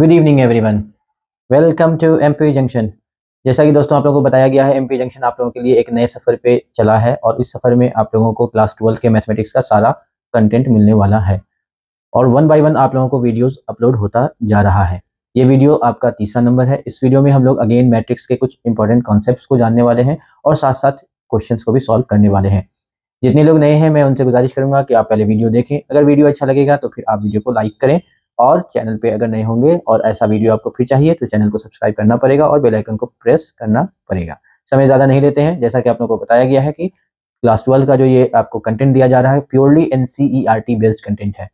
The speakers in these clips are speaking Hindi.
Good evening everyone, welcome to MP junction. जैसा कि दोस्तों आप लोगों को बताया गया है, एमपी जंक्शन आप लोगों के लिए एक नए सफ़र पे चला है और इस सफ़र में आप लोगों को क्लास 12 के मैथमेटिक्स का सारा कंटेंट मिलने वाला है और वन बाय वन आप लोगों को वीडियोस अपलोड होता जा रहा है। ये वीडियो आपका तीसरा नंबर है। इस वीडियो में हम लोग अगेन मैट्रिक्स के कुछ इंपॉर्टेंट कॉन्सेप्ट्स को जानने वाले हैं और साथ साथ क्वेश्चंस को भी सॉल्व करने वाले हैं। जितने लोग नए हैं मैं उनसे गुजारिश करूंगा कि आप पहले वीडियो देखें। अगर वीडियो अच्छा लगेगा तो फिर आप वीडियो को लाइक करें और चैनल पे अगर नए होंगे और ऐसा वीडियो आपको फिर चाहिए तो चैनल को सब्सक्राइब करना पड़ेगा और बेल आइकन को प्रेस करना पड़ेगा। समय ज़्यादा नहीं लेते हैं, जैसा कि आप लोगों को बताया गया है कि क्लास 12 का जो ये आपको कंटेंट दिया जा रहा है प्योरली एनसीईआरटी बेस्ड कंटेंट है।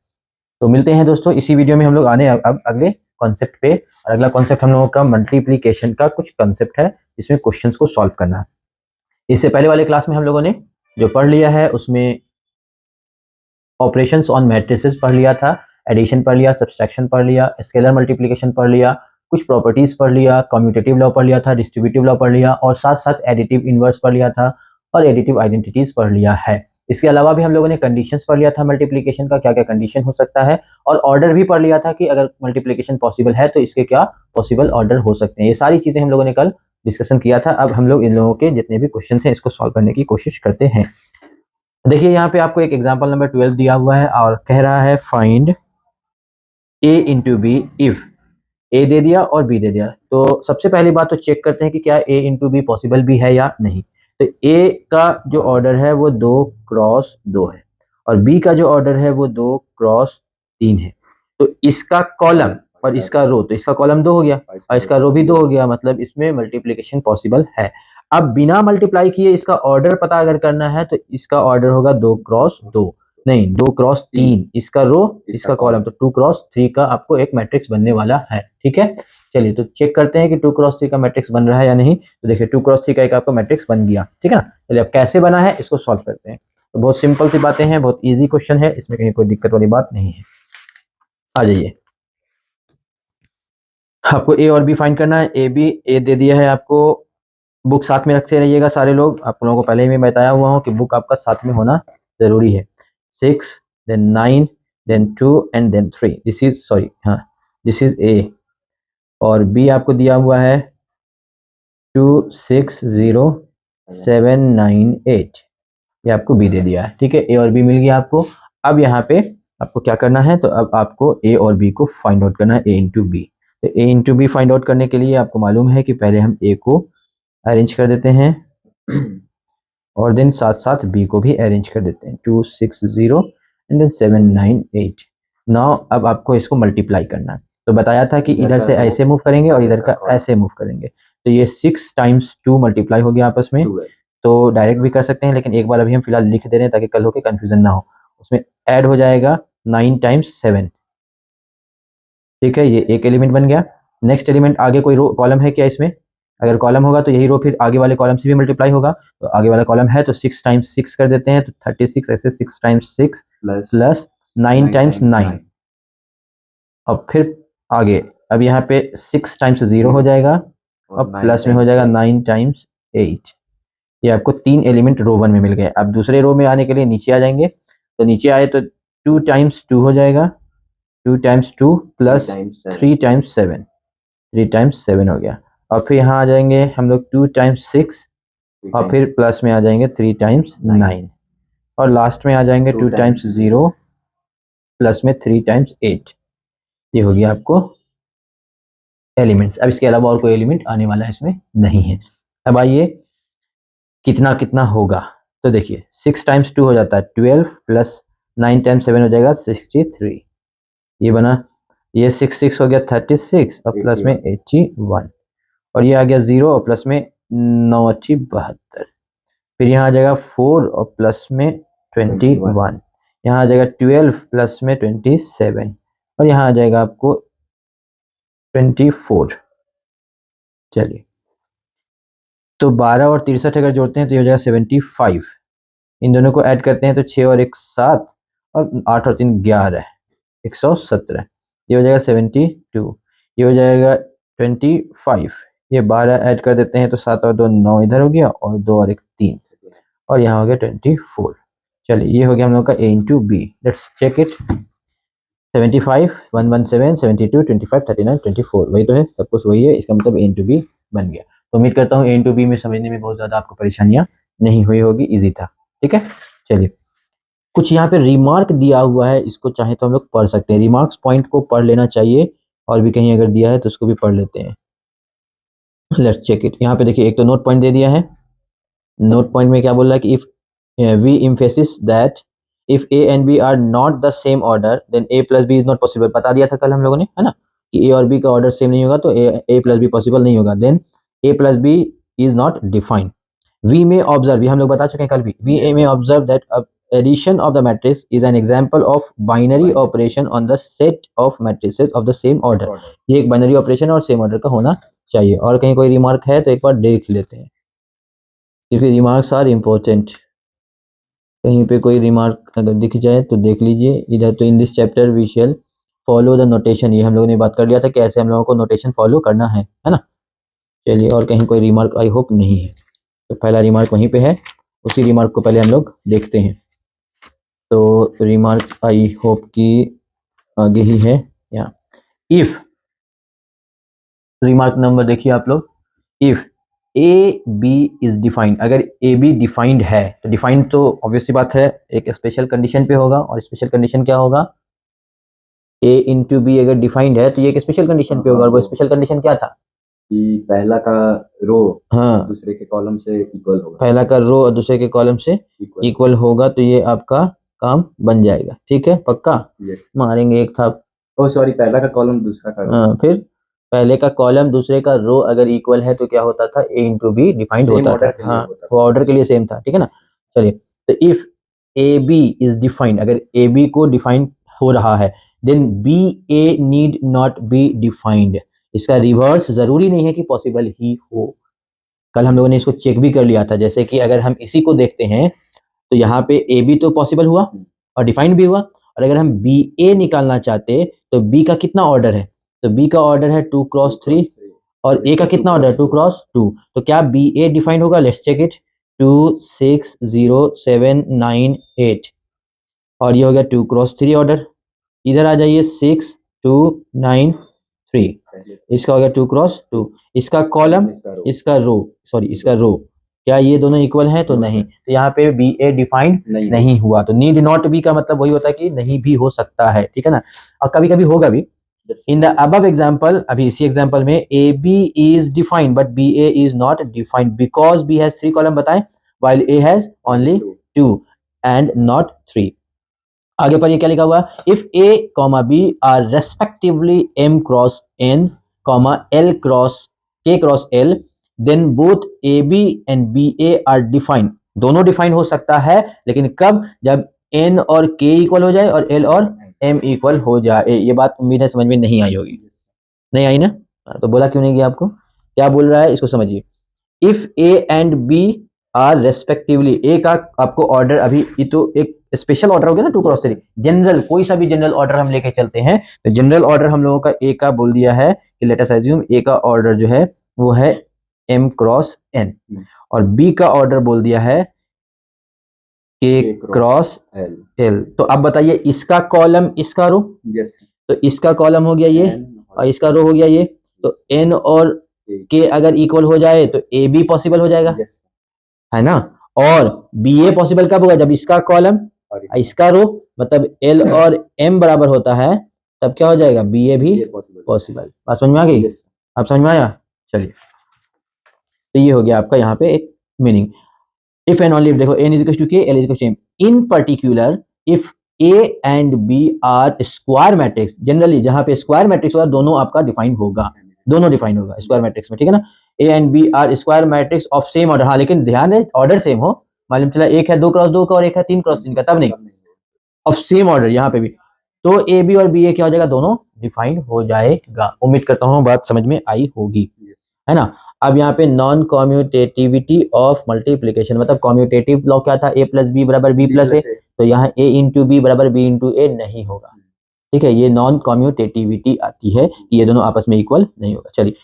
तो मिलते हैं दोस्तों इसी वीडियो में। हम लोग आने अब अगले कॉन्सेप्ट पे और अगला कॉन्सेप्ट हम लोगों का मल्टीप्लीकेशन का कुछ कॉन्सेप्ट है जिसमें क्वेश्चंस को सॉल्व करना है। इससे पहले वाले क्लास में हम लोगों ने जो पढ़ लिया है उसमें ऑपरेशंस ऑन मैट्रिसेस पढ़ लिया था, एडिशन पढ़ लिया, सब्सट्रैक्शन पढ़ लिया, स्केलर मल्टीप्लिकेशन पढ़ लिया, कुछ प्रॉपर्टीज पढ़ लिया, कम्यूटेटिव लॉ पढ़ लिया था, डिस्ट्रीब्यूटिव लॉ पढ़ लिया और साथ साथ एडिटिव इनवर्स पढ़ लिया था और एडिटिव आइडेंटिटीज पढ़ लिया है। इसके अलावा भी हम लोगों ने कंडीशंस पढ़ लिया था मल्टीप्लिकेशन का, क्या क्या कंडीशन हो सकता है, और ऑर्डर भी पढ़ लिया था कि अगर मल्टीप्लिकेशन पॉसिबल है तो इसके क्या पॉसिबल ऑर्डर हो सकते हैं। ये सारी चीजें हम लोगों ने कल डिस्कशन किया था। अब हम लोग इन लोगों के जितने भी क्वेश्चन हैं इसको सॉल्व करने की कोशिश करते हैं। देखिए यहाँ पे आपको एक एग्जांपल नंबर 12 दिया हुआ है और कह रहा है find a into B if A दे दिया और बी दे दिया। तो सबसे पहली बात तो चेक करते हैं कि क्या a इंटू बी पॉसिबल भी है या नहीं। तो a का जो ऑर्डर है वो 2 क्रॉस 2 है और b का जो ऑर्डर है वो 2 क्रॉस 3 है। तो इसका कॉलम और इसका रो, तो इसका कॉलम 2 हो गया और इसका रो भी 2 हो गया, मतलब इसमें मल्टीप्लिकेशन पॉसिबल है। अब बिना मल्टीप्लाई किए इसका ऑर्डर पता अगर करना है तो इसका ऑर्डर होगा 2 क्रॉस 2, नहीं 2 क्रॉस 3, इसका रो इसका कॉलम, तो 2 क्रॉस 3 का आपको एक मैट्रिक्स बनने वाला है। ठीक है, चलिए तो चेक करते हैं कि 2 क्रॉस 3 का मैट्रिक्स बन रहा है या नहीं। तो देखिए 2 क्रॉस 3 का एक आपका मैट्रिक्स बन गया। ठीक है ना, चलिए अब कैसे बना है इसको सॉल्व करते हैं। तो बहुत सिंपल सी बातें हैं, बहुत ईजी क्वेश्चन है, इसमें कहीं कोई दिक्कत वाली बात नहीं है। आ जाइए, आपको ए और बी फाइंड करना है। ए बी, ए दे दिया है आपको, बुक साथ में रखते रहिएगा सारे लोग। आप लोगों को पहले ही मैं बताया हुआ हूँ कि बुक आपका साथ में होना जरूरी है। 6 then 9 then 2 and then 3, this is sorry, हाँ दिस इज ए। और बी आपको दिया हुआ है 260798, ये आपको बी दे दिया है। ठीक है, ए और बी मिल गया आपको। अब यहाँ पे आपको क्या करना है, तो अब आपको ए और बी को फाइंड आउट करना है, ए इंटू बी। तो ए इंटू बी फाइंड आउट करने के लिए आपको मालूम है कि पहले हम ए को अरेंज कर देते हैं और देन साथ साथ बी को भी अरेंज कर देते हैं, 260 एंड देन 798। नाउ अब आपको इसको मल्टीप्लाई करना है। तो बताया था कि इधर से ऐसे मूव करेंगे और इधर का ऐसे मूव करेंगे। तो ये 6 टाइम्स 2 मल्टीप्लाई हो गया आपस में। तो डायरेक्ट भी कर सकते हैं, लेकिन एक बार अभी हम फिलहाल लिख दे रहे हैं ताकि कल होके कंफ्यूजन ना हो। उसमें ऐड हो जाएगा 9 टाइम्स 7। ठीक है, ये एक एलिमेंट बन गया। नेक्स्ट एलिमेंट, आगे कोई रो कॉलम है क्या इसमें? अगर कॉलम होगा तो यही रो फिर आगे वाले कॉलम से भी मल्टीप्लाई होगा। तो आगे वाला कॉलम है तो 6 टाइम्स 6 कर देते हैं, तो 36, ऐसे 6 टाइम्स 6 प्लस 9 टाइम्स 9 और फिर आगे। अब यहाँ पे 6 टाइम्स 0 हो जाएगा और प्लस में हो जाएगा 9 टाइम्स 8। ये आपको 3 एलिमेंट रो 1 में मिल गए। अब दूसरे रो में आने के लिए नीचे आ जाएंगे, तो नीचे आए तो 2 टाइम्स 2 हो जाएगा, 2 टाइम्स 2 प्लस 3 टाइम्स 7, 3 टाइम्स 7 हो गया। और फिर यहाँ आ जाएंगे हम लोग 2 टाइम्स 6 और फिर प्लस में आ जाएंगे 3 टाइम्स 9 और लास्ट में आ जाएंगे 2 टाइम्स 0 प्लस में 3 टाइम्स 8। ये हो गया आपको एलिमेंट्स। अब इसके अलावा और कोई एलिमेंट आने वाला इसमें नहीं है। अब आइए कितना कितना होगा। तो देखिए 6 टाइम्स 2 हो जाता है 12 प्लस 9 टाइम्स 7 हो जाएगा 63। ये बना, ये 6 हो गया 36 और प्लस में 81 और ये आ गया 0 और प्लस में 9 अच्छी 72। फिर यहाँ आ जाएगा 4 और प्लस में 21, यहाँ आ जाएगा 12 प्लस में 27 और यहाँ आ जाएगा आपको 24। चलिए, तो 12 और 63 अगर जोड़ते हैं तो ये हो जाएगा 75। इन दोनों को ऐड करते हैं तो 6 और 1 7 और 8 और 3 11, 117। ये हो जाएगा 72। ये हो जाएगा 25। ये 12 ऐड कर देते हैं तो 7 और 2 9 इधर हो गया और 2 और 1 3 और यहाँ हो गया 24। चलिए, ये हो गया हम लोग का A into B. Let's check it. 75, 117, 72, 25, 39, 24 वही तो है, सब कुछ वही है। इसका मतलब ए इंटू बी बन गया। तो उम्मीद करता हूँ ए इंटू बी में समझने में बहुत ज़्यादा आपको परेशानियाँ नहीं हुई होगी, इजी था। ठीक है, चलिए कुछ यहाँ पे रिमार्क दिया हुआ है, इसको चाहे तो हम लोग पढ़ सकते हैं। रिमार्क्स पॉइंट को पढ़ लेना चाहिए, और भी कहीं अगर दिया है तो उसको भी पढ़ लेते हैं। Let's check it. यहाँ पे देखिए एक तो नोट पॉइंट दे दिया है। नोट पॉइंट में क्या बोल रहा है कि if we emphasis that if A and B are not the same order then A plus B is not possible. बता दिया था कल हम लोगों ने, है ना, कि ए और बी का ऑर्डर सेम नहीं होगा तो ए प्लस बी पॉसिबल नहीं होगा। Then A plus B is not defined. We may observe, ये हम लोग बता चुके हैं कल भी, वी ए में observe that addition of the matrix is an example of binary operation on the set of matrices of the same order। ये एक बाइनरी ऑपरेशन और सेम ऑर्डर का होना चाहिए। और कहीं कोई रिमार्क है तो एक बार देख लेते हैं, क्योंकि रिमार्क्स आर इम्पोर्टेंट। कहीं पे कोई रिमार्क अगर दिख जाए तो देख लीजिए इधर। तो in this chapter we shall follow the notation, ये हम लोगों ने बात कर लिया था कि ऐसे हम लोगों को नोटेशन फॉलो करना है ना। चलिए, और कहीं कोई रिमार्क आई होप नहीं है, तो पहला रिमार्क वहीं पे है, उसी रिमार्क को पहले हम लोग देखते हैं। तो रिमार्क आई होप की आगे ही है यहाँ। इफ रिमार्क नंबर देखिए आप लोग, if A B is defined, अगर ए बी डिफाइंड है तो डिफाइंड तो ऑब्वियसली बात है एक स्पेशल कंडीशन पे होगा, और स्पेशल कंडीशन क्या होगा, ए इंटू बी अगर डिफाइंड है तो ये एक स्पेशल कंडीशन पे होगा। और वो स्पेशल कंडीशन क्या था कि पहला का रो हाँ दूसरे के कॉलम से इक्वल होगा, पहला का रो और दूसरे के कॉलम से इक्वल होगा, तो ये आपका काम बन जाएगा। ठीक है, पक्का यस। मारेंगे एक था, ओ सॉरी, पहला का कॉलम दूसरा का रो। हाँ, फिर पहले का कॉलम दूसरे का रो अगर इक्वल है तो क्या होता था, ए इंटू बी डिफाइंड सेम होता ऑर्डर था। के लिए हाँ, होता वो था। ऑर्डर के लिए सेम था। ठीक है ना, चलिए, तो if A B is defined, अगर ए बी को डिफाइंड हो रहा है, then B A need not be defined. इसका रिवर्स जरूरी नहीं है कि पॉसिबल ही हो। कल हम लोगों ने इसको चेक भी कर लिया था। जैसे कि अगर हम इसी को देखते हैं तो यहाँ पे ए बी तो पॉसिबल हुआ और डिफाइंड भी हुआ, और अगर हम बी ए निकालना चाहते तो बी का कितना ऑर्डर है, तो बी का ऑर्डर है 2x3, और ए का कितना ऑर्डर है 2x2। तो क्या बी ए डिफाइंड होगा, लेट्स चेक इट। 2 6 0 7 9 8, और ये हो गया 2x3 ऑर्डर। इधर आ जाइए 6 2 9 3, इसका हो गया 2x2। इसका कॉलम इसका रो, सॉरी इसका रो, क्या ये दोनों इक्वल हैं, तो नहीं, तो यहाँ पे बी ए डिफाइंड नहीं हुआ। तो नीड नॉट बी का मतलब वही होता है कि नहीं भी हो सकता है। ठीक है ना, और कभी कभी होगा भी। इन द अबव एग्जाम्पल, अभी इसी एग्जाम्पल में A B is defined but B A is not defined because B has 3 column बताएं while A has only 2 and not 3। आगे पर ये क्या लिखा हुआ है, if A comma B are respectively M cross N comma L cross K cross L, then both A B and B A are defined. दोनों डिफाइन हो सकता है, लेकिन कब, जब एन और के इक्वल हो जाए और एल और एम इक्वल हो जाए। ये बात उम्मीद है समझ में नहीं आई होगी, नहीं आई ना, तो बोला क्यों नहीं गया आपको, क्या बोल रहा है इसको समझिए। If A and B are respectively, A का आपको ऑर्डर, अभी ये तो एक स्पेशल ऑर्डर हो गया ना 2x3, जनरल कोई सा भी जनरल ऑर्डर हम लेके चलते हैं, तो जनरल ऑर्डर हम लोगों का ए का बोल दिया है कि लेट अस अज्यूम ए का ऑर्डर जो है वो है m क्रॉस n, और बी का ऑर्डर बोल दिया है k क्रॉस l। तो अब बताइए इसका कॉलम इसका रो, तो इसका कॉलम हो गया ये और इसका रो हो गया ये, तो n और k अगर इक्वल हो जाए तो a भी पॉसिबल हो जाएगा, है ना। और बी ए पॉसिबल कब होगा, जब इसका कॉलम इसका रो, मतलब एल और एम बराबर होता है, तब क्या हो जाएगा, बी ए भी पॉसिबल। बात समझ में आ गई, आप समझ में आया। चलिए, तो ये हो गया आपका यहाँ पे एक meaning. If and only if, देखो n is equal to k, l is equal to m। In particular if a and b are square matrix, generally जहां पे स्क्वायर मैट्रिक्स होगा दोनों आपका डिफाइन होगा, दोनों डिफाइन होगा स्क्वायर मैट्रिक्स में। ठीक है ना, a and b are square matrix of same order, हाँ लेकिन ध्यान है ऑर्डर सेम हो, मालूम चला एक है 2x2 का और एक है 3x3 का, तब नहीं, ऑफ सेम ऑर्डर यहाँ पे भी, तो ए बी और बी ए क्या हो जाएगा, दोनों डिफाइंड हो जाएगा। उम्मीद करता हूँ बात समझ में आई होगी, है ना। अब यहाँ पे नॉन कॉम्यूटेटिविटी ऑफ मल्टीप्लीकेशन, मतलब कॉम्यूटेटिव लॉ क्या था, ए प्लस बी बराबर बी प्लस ए, तो यहाँ ए इंटू बी बराबर बी इंटू ए नहीं होगा। ठीक है, ये नॉन कॉम्यूटेटिविटी आती है कि ये दोनों आपस में इक्वल नहीं होगा। चलिए,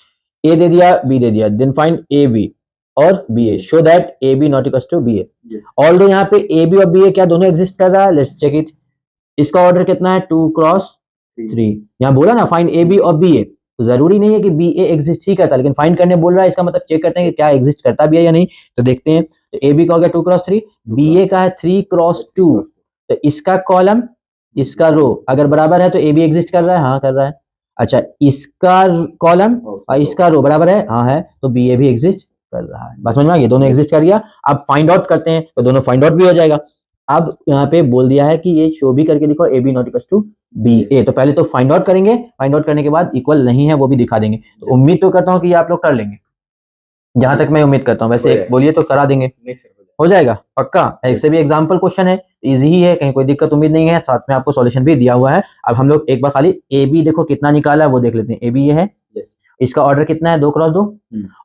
ए दे दिया बी दे दिया, देन फाइंड ए बी और B A, show that A B not equal to B A. Although यहाँ पे ए बी और बी ए क्या दोनों एग्जिस्ट कर रहा है, लेट्स चेक इट। इसका ऑर्डर कितना है 2x 3। यहाँ बोला ना फाइंड ए बी और बी ए, तो जरूरी नहीं है कि बी ए एग्जिस्ट ही करता, लेकिन फाइंड करने बोल रहा है, इसका मतलब चेक करते हैं कि क्या एग्जिस्ट करता भी है या नहीं। तो देखते हैं, तो ए बी का हो गया 2x3, बी ए का है 3x2, तो इसका कॉलम इसका रो अगर बराबर है तो ए बी एग्जिस्ट कर रहा है, हाँ कर रहा है। अच्छा, इसका कॉलम और इसका रो बराबर है, हाँ है, तो बी ए भी एग्जिस्ट कर रहा है। बस समझ में आ गया, दोनों एग्जिस्ट कर गया। अब फाइंड आउट करते हैं तो दोनों फाइंड आउट भी हो जाएगा। अब यहाँ पे बोल दिया है कि ये शो भी करके दिखाओ A B not equal to B A, तो पहले तो फाइंड आउट करेंगे, फाइंड आउट करने के बाद इक्वल नहीं है वो भी दिखा देंगे। तो उम्मीद तो करता हूँ कि ये आप लोग कर लेंगे, जहां तक मैं उम्मीद करता हूँ। वैसे एक बोलिए तो करा देंगे, हो जाएगा पक्का। एक से भी एग्जाम्पल क्वेश्चन है, इजी ही है, कहीं कोई दिक्कत उम्मीद नहीं है, साथ में आपको सॉल्यूशन भी दिया हुआ है। अब हम लोग एक बार खाली ए बी देखो कितना निकाला है वो देख लेते हैं। ए बी ये है, इसका ऑर्डर कितना है 2x2,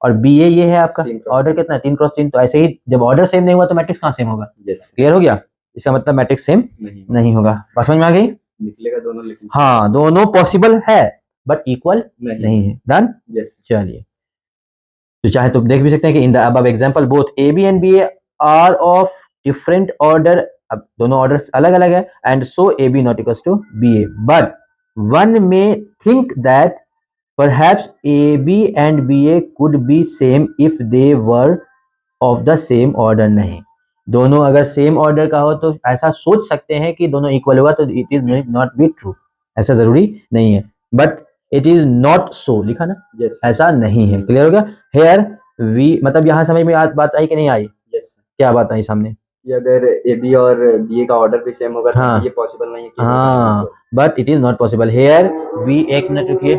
और बी ए ये है आपका ऑर्डर कितना है 3x3। तो ऐसे ही जब ऑर्डर सेम नहीं हुआ तो मैट्रिक्स कहाँ सेम होगा, क्लियर हो गया। इसका मतलब मैट्रिक्स सेम नहीं होगा। बात समझ में आ गई, निकलेगा दोनों, लेकिन हाँ दोनों पॉसिबल है बट इक्वल नहीं है। डन, चलिए। तो चाहे तो देख भी सकते हैं कि in the above example both A B and B A are of different order, अब दोनों ऑर्डर्स अलग अलग है, and so A B not equals to B A, but one may think that perhaps A B and B A could be same if they were of the same order. नहीं, दोनों अगर सेम ऑर्डर का हो तो ऐसा सोच सकते हैं कि दोनों इक्वल हुआ, तो it is not be true, ऐसा जरूरी नहीं है। But it is not so लिखा ना, ऐसा नहीं है, क्लियर हो गया। हेयर वी मतलब यहाँ समझ में बात आई कि नहीं आई, क्या बात आई सामने, कि अगर ए बी और बी ए का ऑर्डर भी सेम होगा तो हाँ, ये पॉसिबल नहीं है कि हाँ, but it is not possible. Here we, एक मिनट रुकिए,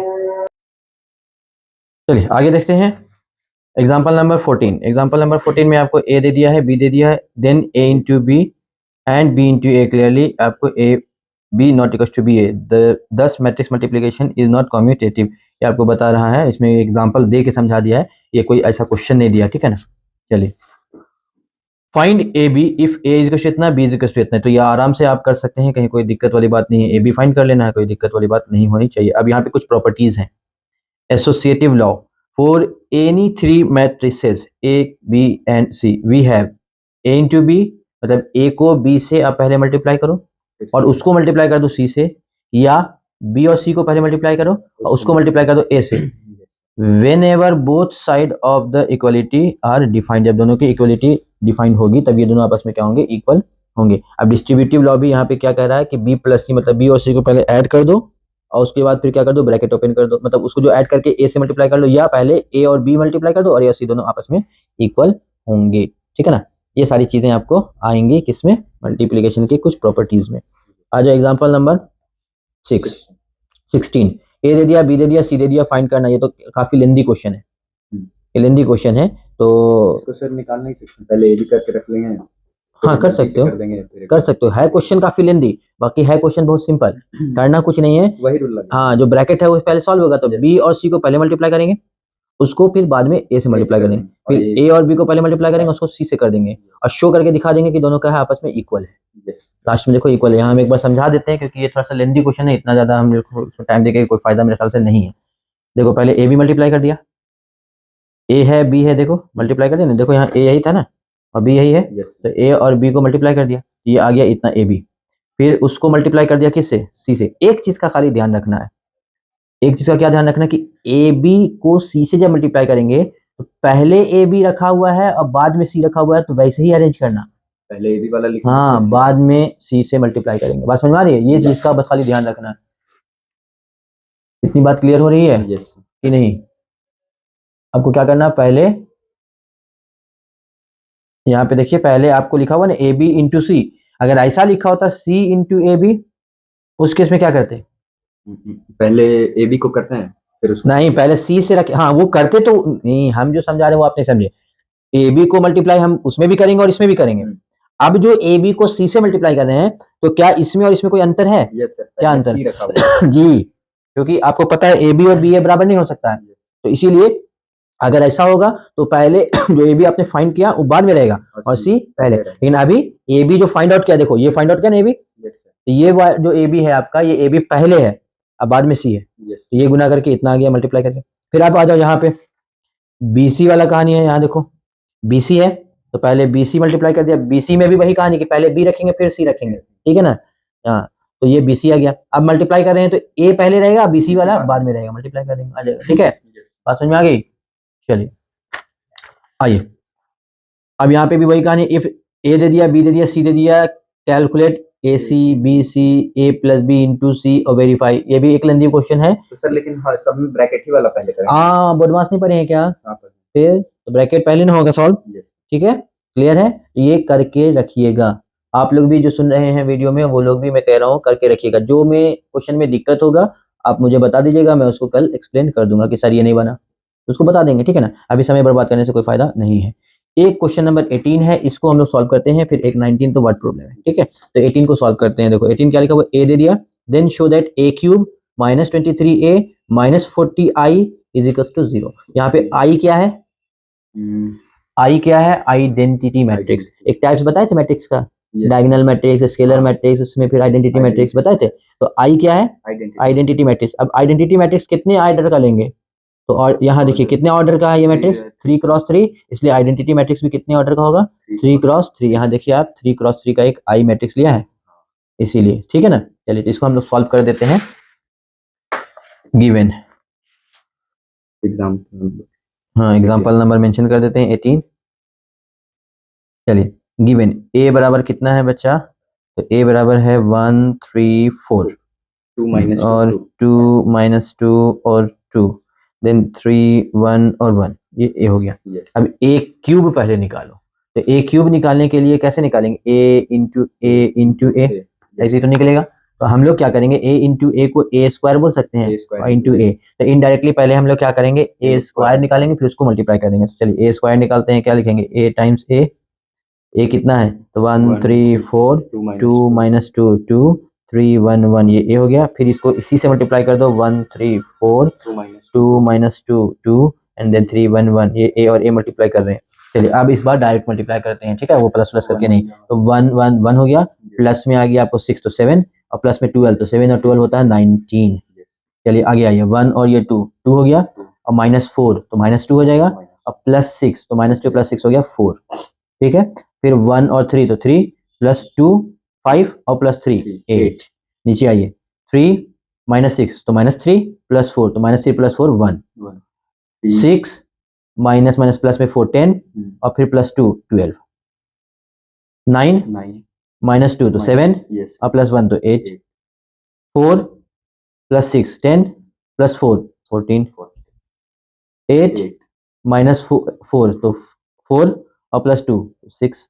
चलिए आगे देखते हैं। एग्जाम्पल नंबर 14, एग्जाम्पल नंबर 14 में आपको ए दे दिया है, बी दे दिया है, then A into B and B into A, clearly आपको A B not equal to B A, thus matrix multiplication is not commutative, ये आपको बता रहा है। इसमें एग्जाम्पल दे के समझा दिया है, ये कोई ऐसा क्वेश्चन नहीं दिया, ठीक है ना। चलिए, find A B if A is इतना, बी इज इतना, तो ये आराम से आप कर सकते हैं, कहीं कोई दिक्कत वाली बात नहीं है। ए बी फाइंड कर लेना है, कोई दिक्कत वाली बात नहीं होनी चाहिए। अब यहाँ पे कुछ प्रॉपर्टीज हैं, associative law for any three matrices A B and C we have A into B, मतलब ए को बी से आप पहले मल्टीप्लाई करो और उसको मल्टीप्लाई कर दो सी से, या बी और सी को पहले मल्टीप्लाई करो और उसको मल्टीप्लाई कर दो ए से। Whenever both side of the equality are defined, जब दोनों की इक्वलिटी डिफाइंड होगी तब ये दोनों आपस में क्या होंगे, इक्वल होंगे। अब डिस्ट्रीब्यूटिव लॉ भी यहाँ पे क्या कह रहा है कि बी प्लस सी, मतलब बी और सी को पहले ऐड कर दो और उसके बाद फिर क्या कर दो, ब्रैकेट ओपन कर दो, मतलब उसको जो ऐड करके ए से मल्टीप्लाई कर लो, या पहले ए और बी मल्टीप्लाई कर दो और ए और सी दोनों आपस में इक्वल होंगे, ठीक है ना। ये सारी चीजें आपको आएंगी किसमें, मल्टीप्लिकेशन की कुछ प्रॉपर्टीज में। आ जाओ एग्जांपल नंबर 16, ए दे दिया, बी दे दिया, सी दे दिया, फाइंड करना। ये तो काफी लेंदी क्वेश्चन है, ये लेंदी क्वेश्चन है, तो इसको सर निकाल नहीं सकते, पहले ए बी करके रख लेंगे, हाँ कर सकते हो, कर सकते हो। है क्वेश्चन काफी लेंदी, बाकी है क्वेश्चन बहुत सिंपल, करना कुछ नहीं है, वही रूल लगा। हाँ, जो ब्रैकेट है वो पहले सॉल्व होगा, तो बी और सी को पहले मल्टीप्लाई करेंगे, उसको फिर बाद में ए से मल्टीप्लाई करेंगे, फिर ए और बी को पहले मल्टीप्लाई करेंगे, उसको सी से कर देंगे और शो करके दिखा देंगे कि दोनों का है आपस में इक्वल है। लास्ट में देखो इक्वल है। यहाँ हम एक बार समझा देते हैं क्योंकि ये थोड़ा सा लेंदी क्वेश्चन है, इतना ज्यादा हम टाइम देके कोई फायदा मेरे ख्याल से नहीं है। देखो पहले ए बी मल्टीप्लाई कर दिया, ए है बी है, देखो मल्टीप्लाई कर दिया ना, देखो यहाँ ए यही था ना और बी यही है, तो ए और बी को मल्टीप्लाई कर दिया, ये आ गया इतना ए बी, फिर उसको मल्टीप्लाई कर दिया किससे, सी से। एक चीज का खाली ध्यान रखना है, एक चीज का क्या ध्यान रखना है कि ए बी को सी से जब मल्टीप्लाई करेंगे तो पहले ए बी रखा हुआ है और बाद में सी रखा हुआ है, तो वैसे ही अरेंज करना, पहले ए बी वाला लिखना, हाँ, बाद में सी से मल्टीप्लाई करेंगे। बात समझ में आ रही है, ये चीज का बस खाली ध्यान रखना है। इतनी बात क्लियर हो रही है कि नहीं। आपको क्या करना, पहले यहाँ पे देखिए, पहले आपको लिखा हुआ ना ए बी इंटू सी, अगर ऐसा लिखा होता सी इंटू ए बी, उस केस में क्या करते, पहले ए बी को करते हैं फिर उसको, नहीं पहले सी से रखे, हाँ वो करते तो नहीं, हम जो समझा रहे हैं वो आप नहीं समझे। ए बी को मल्टीप्लाई हम उसमें भी करेंगे और इसमें भी करेंगे। अब जो ए बी को सी से मल्टीप्लाई कर रहे हैं, तो क्या इसमें और इसमें कोई अंतर है, क्या अंतर जी, क्योंकि आपको पता है ए बी और बी ए बराबर नहीं हो सकता है, तो इसीलिए अगर ऐसा होगा तो पहले जो ए बी आपने फाइंड किया वो बाद में रहेगा और सी पहले। लेकिन अभी ए बी जो फाइंड आउट किया, देखो ये फाइंड आउट किया ना ए बी, तो ये जो ए बी है आपका, ये ए बी पहले है अब बाद में सी है, तो ये गुना करके इतना आ गया मल्टीप्लाई करके। फिर आप आ जाओ यहाँ पे बी सी वाला कहानी है, यहाँ देखो बी सी है तो पहले बी सी मल्टीप्लाई कर दिया, बी सी में भी वही कहानी कि पहले बी रखेंगे फिर सी रखेंगे, ठीक है ना। हाँ, तो ये BC आ गया। अब मल्टीप्लाई कर रहे हैं तो A पहले रहेगा, BC वाला बाद में रहेगा, मल्टीप्लाई कर देंगे, आ जाएगा। ठीक है, बात समझ में आ गई। चलिए आइए, अब यहाँ पे भी वही कहानी, इफ A दे दिया, B दे दिया, C दे दिया, calculate AC BC A plus B into C और वेरीफाई। ये भी एक लेंदी क्वेश्चन है तो सर लेकिन हाँ, सब में ब्रैकेट ही वाला पहले करेंगे। हाँ, बदमाश नहीं पढ़े हैं क्या? हाँ, पर फिर तो ब्रैकेट पहले ना होगा सॉल्व। यस। ठीक है, क्लियर है, ये करके रखिएगा। आप लोग भी जो सुन रहे हैं वीडियो में, वो लोग भी मैं कह रहा हूँ करके रखिएगा। जो में क्वेश्चन में दिक्कत होगा आप मुझे बता दीजिएगा, मैं उसको कल एक्सप्लेन कर दूंगा कि सर ये नहीं बना, तो उसको बता देंगे। ठीक है ना, अभी समय बर्बाद करने से कोई फायदा नहीं है। एक क्वेश्चन नंबर 18 है, इसको हम लोग सॉल्व करते हैं, फिर एक 19 तो वर्ड प्रॉब्लम है। ठीक है, तो 18 को सॉल्व करते हैं। देखो 18 क्या लिखा हुआ, ए दे दिया, then show that a cube minus 23a minus 40i is equal to 0। यहाँ पे i क्या है, आई क्या है, आइडेंटिटी मैट्रिक्स। एक टाइप्स बताए थे मैट्रिक्स का, डायगोनल मैट्रिक्स, स्केलर मैट्रिक्स, उसमें फिर आइडेंटिटी मैट्रिक्स बताए थे। तो आई क्या है, आइडेंटिटी मैट्रिक्स। अब आइडेंटिटी मैट्रिक्स कितने ऑर्डर का लेंगे, तो और यहाँ देखिए कितने ऑर्डर का है ये मैट्रिक्स, 3x3, इसलिए आइडेंटिटी मैट्रिक्स भी कितने ऑर्डर का होगा, 3x3। यहाँ देखिए आप 3x3 का एक आई मैट्रिक्स लिया है इसीलिए। ठीक है ना, चलिए तो इसको हम लोग सॉल्व कर देते हैं। गिवन, हाँ एग्जाम्पल नंबर मेंशन कर देते हैं 18। चलिए गिवन a बराबर कितना है बच्चा, तो a बराबर है 1 3 4 और 2 माइनस 2 और 2, देन 3 1 और 1, ये a हो गया। अब a क्यूब पहले निकालो, तो a क्यूब निकालने के लिए कैसे निकालेंगे, a इंटू a, ऐसे तो निकलेगा। तो हम लोग क्या करेंगे, a इंटू ए को a स्क्वायर बोल सकते हैं, और इंटू a, तो इनडायरेक्टली पहले हम लोग क्या करेंगे, a स्क्वायर निकालेंगे, फिर उसको मल्टीप्लाई कर देंगे। तो चलिए a स्क्वायर निकालते हैं, क्या लिखेंगे, a टाइम्स a कितना है, तो 1 3 4 2 माइनस 2 2 3 1 1, ये a हो गया। फिर इसको इसी से मल्टीप्लाई कर दो, 1 3 4 2 माइनस 2 2 एंड देन 3 1 1, ये a और a मल्टीप्लाई कर रहे हैं। चलिए अब इस बार डायरेक्ट मल्टीप्लाई करते हैं। ठीक है, वो प्लस प्लस करके नहीं, तो 1 1 1 हो गया, प्लस में आ गया आपको 6 तो 7, और प्लस में 12, तो 7 और 12 होता है 19। चलिए आगे आइए, 1 और ये 2 2 हो गया, और माइनस 4 तो माइनस 2 हो जाएगा, और प्लस 6 तो माइनस 2 प्लस 6 हो गया 4। ठीक है, फिर 1 और 3 तो 3 प्लस 2 5 और प्लस 3 8। नीचे आइए, 3 माइनस 6 तो माइनस 3 प्लस 4 तो minus 3 plus 4 1, 6 minus minus plus में 4 10 और फिर प्लस 2 12, 9 माइनस 2 तो 7 और प्लस 1 तो 8, 4 प्लस 6 10 प्लस 4 14, 8 माइनस 4 तो 4 और प्लस 2 6,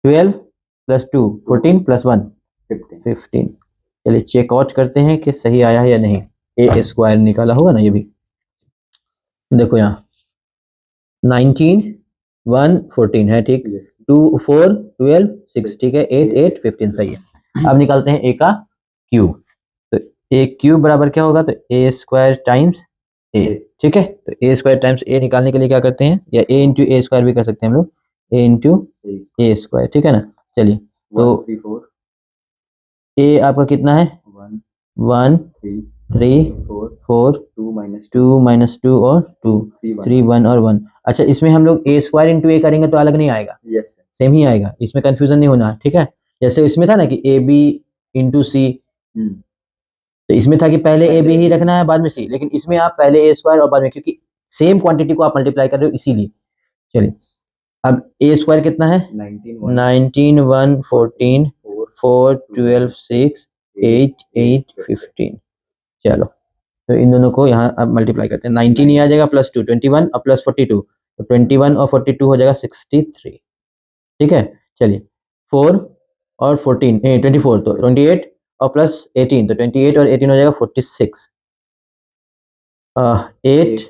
12 प्लस 2 14 प्लस 1 15। चलिए चेक आउट करते हैं कि सही आया है या नहीं। ए स्क्वायर निकाला होगा ना, ये भी देखो यहाँ 19 1 14 है, ठीक, 2 4 12 6, ठीक है, 8 8 15 सही है। अब निकालते हैं ए का क्यूब, तो ए क्यूब बराबर क्या होगा, तो ए स्क्वायर टाइम्स ए। ठीक है, तो ए स्क्वायर टाइम्स ए निकालने के लिए क्या करते हैं, या ए इंटू ए स्क्वायर भी कर सकते हैं हम लोग, ए इंटू ए स्क्वायर। ठीक है ना, चलिए तो ए आपका कितना है, 1 3 4 2 माइनस 2 और 2 3 1 और 1। अच्छा, इसमें हम लोग ए स्क्वायर इंटू ए करेंगे तो अलग नहीं आएगा, सेम ही आएगा, इसमें कंफ्यूजन नहीं होना। ठीक है, जैसे इसमें था ना कि ए बी इंटू सी, तो इसमें था कि पहले ए बी ही रखना है बाद में सी, लेकिन इसमें आप पहले ए स्क्वायर और बाद में, क्योंकि सेम क्वांटिटी को आप मल्टीप्लाई कर रहे हो इसीलिए। चलिए अब ए स्क्वायर कितना है, 19 1 14 4 12 6 8 8 15। चलो तो इन दोनों को यहाँ अब मल्टीप्लाई करते हैं, 19 ये आ जाएगा प्लस 2 21 और प्लस 42, तो 21 और 42 हो जाएगा 63। ठीक है, चलिए 4 और 14 24 तो 28 और प्लस 18, तो 28 और 18 हो जाएगा 46, 8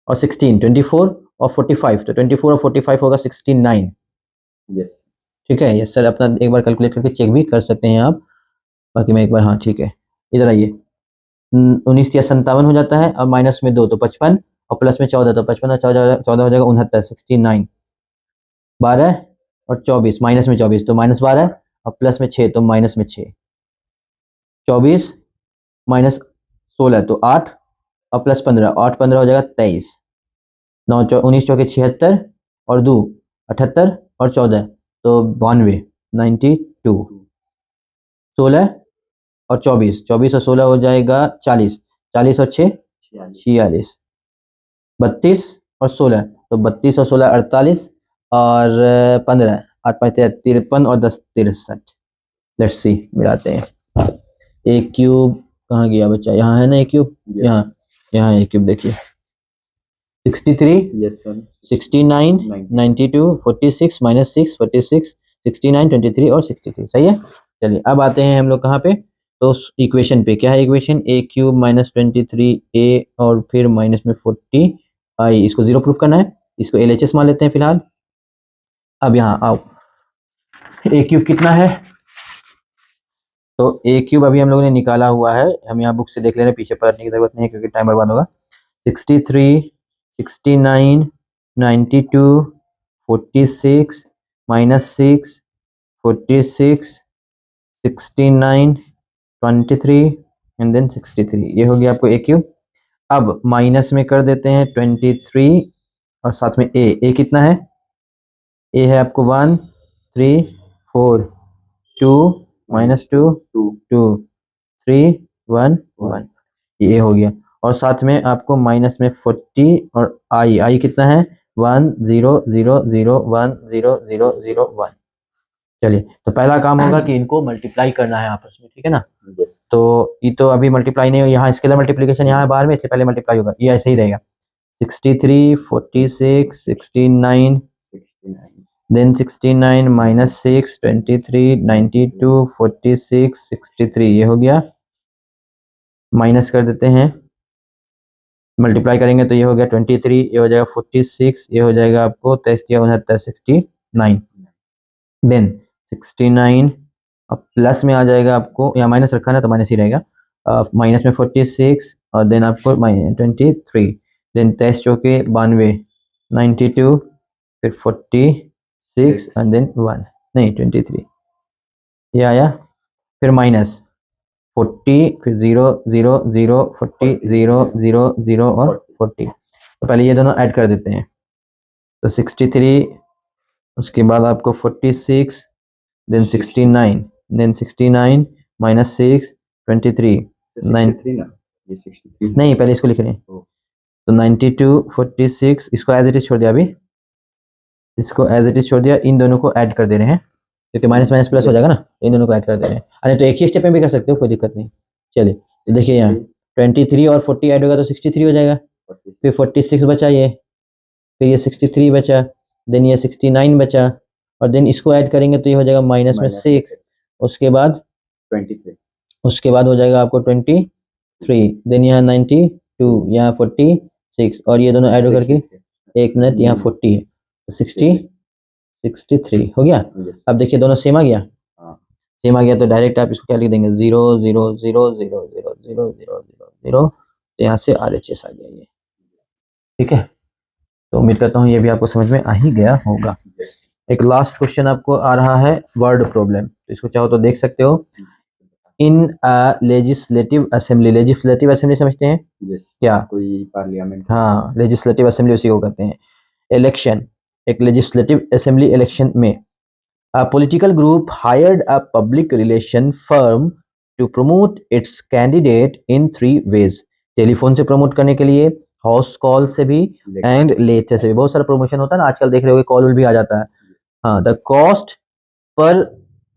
और 16 24 और 45, तो 24 और 45 होगा 69। ठीक है, यस सर, अपना एक बार कैलकुलेट करके चेक भी कर सकते हैं आप, बाकी मैं एक बार, हाँ ठीक है, इधर आइए, 19 या 57 हो जाता है, और माइनस में 2 तो 55 और प्लस में 14, तो 55 और 14 हो जाएगा 69, 69 12 और 24, माइनस में 24 तो माइनस 12 और प्लस में 6 तो माइनस में 6, 24 माइनस 16 तो 8 और प्लस 15, 8 15 हो जाएगा 23, 9 19 चौके 76 और 2 78 और 14 तो 92 92, 16 और 24, 24 और 16 हो जाएगा 40, 40 और 6 46, 32 और 16, तो 32 और 16 48 और 15, 8 5 53 और 10 63। लेट्स सी मिलाते हैं। ए क्यूब कहाँ गया बच्चा, यहाँ है ना ए क्यूब, यहाँ यहाँ ए क्यूब देखिए 63, यस सर 69, 92, 46 माइनस 6 46, 69, 23 और 63। सही है। चलिए अब आते हैं हम लोग कहाँ पे, तो इक्वेशन पे। क्या है इक्वेशन, ए क्यूब माइनस 23 ए और फिर माइनस में 40 आई, इसको जीरो प्रूफ करना है, इसको LHS मान लेते हैं फिलहाल। अब यहाँ आओ, ए क्यूब कितना है, तो ए क्यूब अभी हम लोगों ने निकाला हुआ है, हम यहाँ बुक से देख ले रहे हैं, पीछे पलटने की जरूरत नहीं है क्योंकि टाइम बर्बाद होगा। 63, 69, 92, 46 माइनस 6 46, 69, 23 एंड देन 63, ये हो गया आपको ए क्यूब। अब माइनस में कर देते हैं 23 और साथ में ए कितना है, ए है आपको 1 3 4 2 माइनस 2 2 3 1 1, ये हो गया। और साथ में आपको माइनस में 40 और आई कितना है 1 0 0 0 1 0 0 0 1। चलिए तो पहला काम होगा कि इनको मल्टीप्लाई करना है आपस में, ठीक है ना। तो ये तो अभी मल्टीप्लाई नहीं हो, यहाँ स्केलर मल्टीप्लिकेशन यहाँ है बाहर में, इससे पहले मल्टीप्लाई होगा, ये ऐसे ही रहेगा 63 46 69 देन 69 माइनस 6 23 92 46 63, ये हो गया। माइनस कर देते हैं, मल्टीप्लाई करेंगे तो ये हो गया 23, ये हो जाएगा 46, ये हो जाएगा आपको 63 69, देन 69 अब प्लस में आ जाएगा आपको, यहाँ माइनस रखा ना तो माइनस ही रहेगा, माइनस में 46 और देन आपको 23, देन 23 चौके 92 92 फिर 46 एंड देन 1 नहीं 23, ये आया। फिर माइनस 40 फिर 0 0 0 40 0 0 0 और 40, तो पहले ये दोनों ऐड कर देते हैं, तो 63 उसके बाद आपको 46 देन 69 देन 69 माइनस 6 23 9 नहीं पहले इसको लिख रहे हैं, तो 92 46 इसको एज इट इज छोड़ दिया, अभी इसको एज इट इज छोड़ दिया, इन दोनों को ऐड कर दे रहे हैं क्योंकि माइनस माइनस प्लस हो जाएगा ना, इन दोनों को ऐड कर दे रहे हैं। अरे तो एक ही स्टेप में भी कर सकते हो, कोई दिक्कत नहीं। चलिए तो देखिए यहाँ 23 और 40 ऐड होगा तो 63 हो जाएगा, फिर 46 बचा ये, फिर ये 63 बचा, देन ये 69 बचा और देन इसको ऐड करेंगे तो ये हो जाएगा माइनस में 6, उसके बाद 23 उसके बाद हो जाएगा आपको 23, देन यहाँ 92 यहाँ 46 और ये दोनों ऐड होकर के 1 मिनट यहाँ 40 है, 63 हो गया। अब देखिए दोनों सेम आ गया, सेम आ गया तो डायरेक्ट आप इसको क्या लिख देंगे 0 0 0 0 0 0 0 0 0, तो यहाँ से RHS आ गया ये, ठीक है। तो उम्मीद करता हूँ ये भी आपको समझ में आ ही गया होगा। एक लास्ट क्वेश्चन आपको आ रहा है वर्ड प्रॉब्लम, तो इसको चाहो तो देख सकते हो। In legislative assembly, legislative assembly समझते हैं क्या, कोई पार्लियामेंट, हाँ लेजिस्लेटिव असेंबली उसी को कहते हैं। इलेक्शन, एक लेजिस्लेटिव असेंबली इलेक्शन में a political group hired a public relation firm to promote its candidate in 3 ways, telephone से प्रमोट करने के लिए, हाउस कॉल से भी एंड लेटर से भी, बहुत सारा प्रमोशन होता है ना आजकल, देख रहे हो कॉल भी आ जाता है। हाँ, द कॉस्ट पर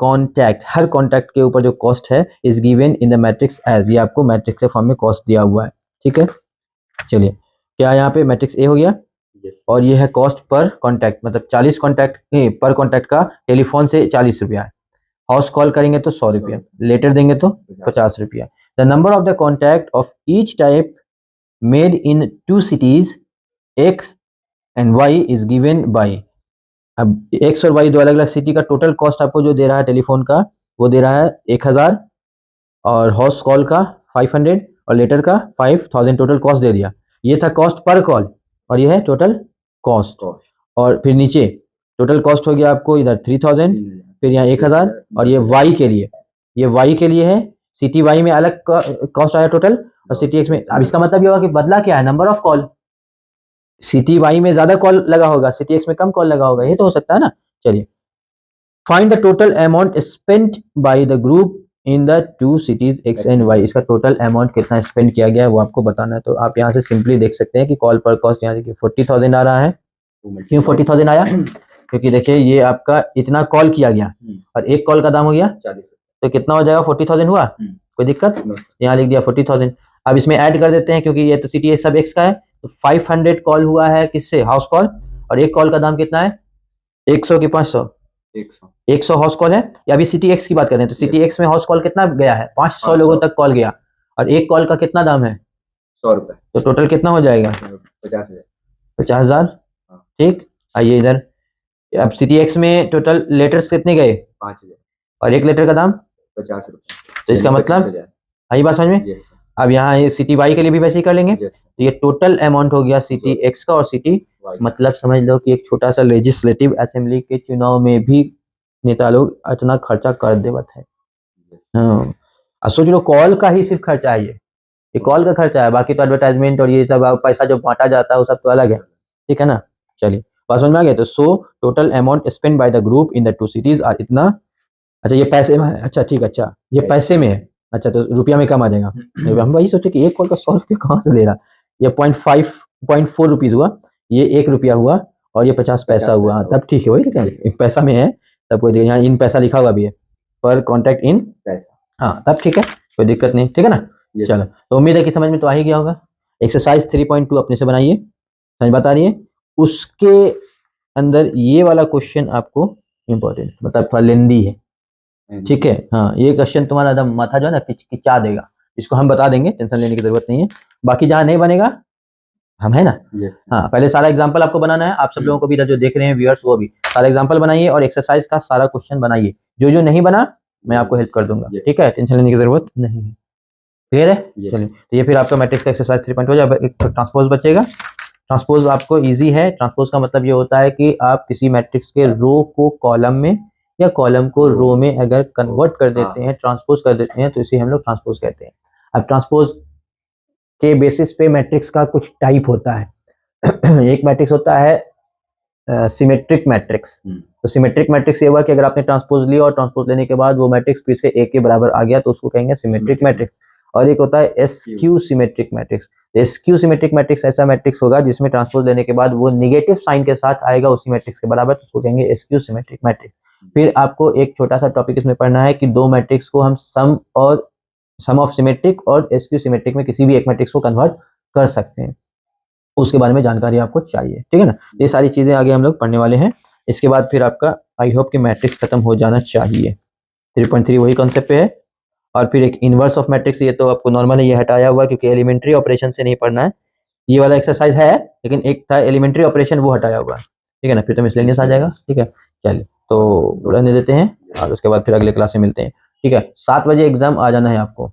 कॉन्टैक्ट, हर कॉन्टैक्ट के ऊपर जो कॉस्ट है is given in the matrix as, ये आपको मैट्रिक्स के फॉर्म में कॉस्ट दिया हुआ है, ठीक है। चलिए क्या यहाँ पे मैट्रिक्स ए हो गया और ये है कॉस्ट पर कॉन्टैक्ट, मतलब 40 कॉन्टैक्ट पर कॉन्टैक्ट का टेलीफोन से 40 रुपया है, हाउस कॉल करेंगे तो 100 रुपया, लेटर देंगे तो 50 रुपया। The number of the contact of each type made in 2 cities X and Y is given by, अब X और Y दो अलग अलग सिटी का टोटल कॉस्ट आपको जो दे रहा है टेलीफोन का, वो दे रहा है 1000 और हाउस कॉल का 500 और लेटर का 5000, टोटल कॉस्ट दे दिया। ये था कॉस्ट पर कॉल और ये है टोटल कॉस्ट, और फिर नीचे टोटल कॉस्ट हो गया आपको इधर 3000, फिर यहाँ 1000 और ये वाई के लिए, ये वाई के लिए है, सिटी वाई में अलग कॉस्ट आया टोटल और सिटी एक्स में। अब इसका मतलब ये होगा कि बदला क्या है, number of call, city Y में ज्यादा कॉल लगा होगा, सिटी एक्स में कम कॉल लगा होगा, ये तो हो सकता है ना। चलिए find the total amount spent by the group in the two cities X and Y, इसका टोटल अमाउंट कितना स्पेंड किया गया है वो आपको बताना है। तो आप यहाँ से सिंपली देख सकते हैं कि कॉल पर कॉस्ट यहाँ देखिए 40,000 आ रहा है। क्यों 40,000 आया? क्योंकि देखिए ये आपका इतना कॉल किया गया और एक कॉल का दाम हो गया 40। तो कितना हो जाएगा 40,000 हुआ। कोई दिक्कत? यहाँ लिख दिया 40,000। अब इसमें ऐड कर देते हैं क्योंकि ये तो सिटी सब एक्स का है, तो 500 कॉल हुआ है किससे, हाउस कॉल, और एक कॉल का दाम कितना है 100 की 500, 100 हाउस कॉल है। या अभी सिटी एक्स की बात करें तो सिटी एक्स में हाउस कॉल कितना गया है 500 लोगों तक कॉल गया और एक कॉल का कितना दाम है 100 रुपए, तो टोटल कितना हो जाएगा 50,000। 50,000। ठीक, आइए इधर। अब सिटी एक्स में टोटल लेटर्स कितने गए 5,000 और एक लेटर का दाम 50 रुपए, तो इसका मतलब आई बात समझ में। अब यहाँ ये सिटी वाई के लिए भी वैसे ही कर लेंगे। तो ये टोटल अमाउंट हो गया सिटी एक्स का और सिटी, मतलब समझ लो कि एक छोटा सा लेजिस्लेटिव असेंबली के चुनाव में भी नेता लोग इतना खर्चा कर देवत है। हाँ, अब सोच लो कॉल का ही सिर्फ खर्चा है, ये कॉल का खर्चा है, बाकी तो एडवर्टाइजमेंट और ये सब पैसा जो बांटा जाता है वो सब तो अलग है। ठीक है ना, चलिए बात समझ में आ गया। तो so total amount spend by the group in the two cities are इतना। अच्छा ये पैसे में है, अच्छा ठीक, अच्छा ये पैसे में है, अच्छा तो रुपया में कम आ जाएगा। हम वही सोचे कि एक कॉल का 100 रुपया कहाँ से ले रहा, ये 0.4 रुपीज हुआ, ये 1 रुपया हुआ और ये 50 पैसा हुआ, तब ठीक है, वही लिखा पैसा में है तब कोई यहाँ इन पैसा लिखा हुआ भी है, पर कॉन्टैक्ट इन पैसा, हाँ तब ठीक है, कोई दिक्कत नहीं। ठीक है ना, चलो तो उम्मीद है कि समझ में तो आ ही गया होगा। एक्सरसाइज 3.2 अपने से बनाइए, समझ बता रही है, उसके अंदर ये वाला क्वेश्चन आपको इम्पोर्टेंट, मतलब थोड़ा लेंदी है। ठीक है, हाँ ये क्वेश्चन तुम्हारा एकदम माथा जो है ना किचा देगा, इसको हम बता देंगे, टेंशन लेने की जरूरत नहीं है। बाकी जहाँ नहीं बनेगा हम है ना, हाँ पहले सारा एग्जांपल आपको बनाना है, आप सब लोगों को भी जो देख रहे हैं व्यूअर्स वो भी सारा एग्जांपल बनाइए और एक्सरसाइज का सारा क्वेश्चन बनाइए, जो जो नहीं बना मैं आपको हेल्प कर दूंगा। ठीक है, टेंशन लेने की जरूरत नहीं है, क्लियर है। चलिए तो ये फिर आपका मैट्रिक्स का एक्सरसाइज 3.2 हो जाएगा। एक ट्रांसपोज बचेगा, ट्रांसपोज आपको इजी है। ट्रांसपोज का मतलब ये होता है कि आप किसी मैट्रिक्स के रो को कॉलम में या कॉलम को रो में अगर कन्वर्ट कर देते हैं, ट्रांसपोज कर देते हैं, तो इसे हम लोग ट्रांसपोज कहते हैं। अब ट्रांसपोज के बेसिस पे मैट्रिक्स का कुछ टाइप होता है। एक मैट्रिक्स होता है सिमेट्रिक मैट्रिक्स। तो सिमेट्रिक मैट्रिक्स ये हुआ कि अगर आपने ट्रांसपोज लिया और ट्रांसपोज लेने के बाद वो मैट्रिक्स फिर से ए के बराबर आ गया तो उसको कहेंगे सिमेट्रिक मैट्रिक्स। और एक होता है SQ symmetric matrix. SQ symmetric matrix ऐसा मैट्रिक्स होगा जिसमें ट्रांसपोज लेने के बाद वो निगेटिव साइन के साथ आएगा उसी मैट्रिक्स के बराबर, तो उसको कहेंगे एसक्यू सिमेट्रिक मैट्रिक्स। फिर आपको एक छोटा सा टॉपिक इसमें पढ़ना है कि दो मैट्रिक्स को हम सम ऑफ सिमेट्रिक और एसक्यू सिमेट्रिक में किसी भी एक मैट्रिक्स को कन्वर्ट कर सकते हैं, उसके बारे में जानकारी आपको चाहिए। ठीक है ना, ये सारी चीजें आगे हम लोग पढ़ने वाले हैं। इसके बाद फिर आपका आई होप कि मैट्रिक्स खत्म हो जाना चाहिए। 3.3 वही कॉन्सेप्ट पे है। और फिर एक इनवर्स ऑफ मैट्रिक्स, ये तो आपको नॉर्मल है, ये हटाया हुआ क्योंकि एलिमेंट्री ऑपरेशन से नहीं पढ़ना है, ये वाला एक्सरसाइज है, लेकिन एक था एलिमेंट्री ऑपरेशन वो हटाया हुआ है। ठीक है ना, फिर तो मिसलेनियस आ जाएगा। ठीक है, चलिए तो रहने देते हैं और उसके बाद फिर अगले क्लास में मिलते हैं। ठीक है, 7 बजे एग्जाम आ जाना है आपको।